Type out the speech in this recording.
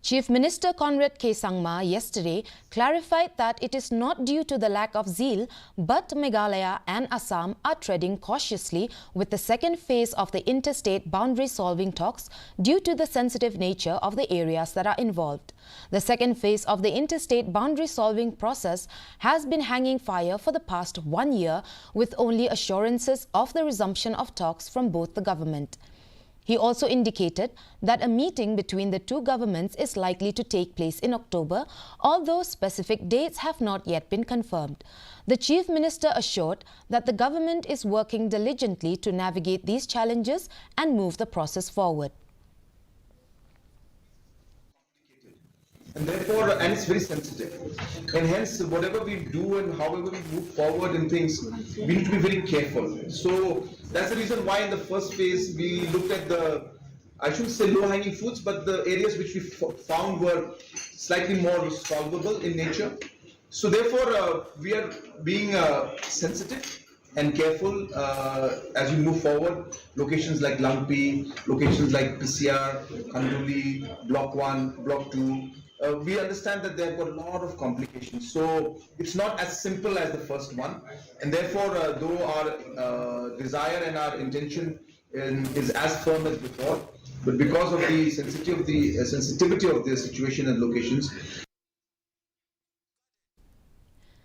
Chief Minister Conrad K. Sangma yesterday clarified that it is not due to the lack of zeal, but Meghalaya and Assam are treading cautiously with the second phase of the interstate boundary solving talks due to the sensitive nature of the areas that are involved. The second phase of the interstate boundary solving process has been hanging fire for the past 1 year, with only assurances of the resumption of talks from both the government. He also indicated that a meeting between the two governments is likely to take place in October, although specific dates have not yet been confirmed. The Chief Minister assured that the government is working diligently to navigate these challenges and move the process forward. And therefore, and it's very sensitive. And hence, whatever we do and however we move forward in things, we need to be very careful. So that's the reason why in the first phase, we looked at the, I shouldn't say low-hanging fruits, but the areas which we found were slightly more solvable in nature. So therefore, we are being sensitive and careful as we move forward. Locations like Lampi, locations like PCR, Kanduli, Block 1, Block 2, we understand that there have got a lot of complications. So it's not as simple as the first one. And therefore, though our desire and our intention is as firm as before, but because of the sensitivity of the situation and locations,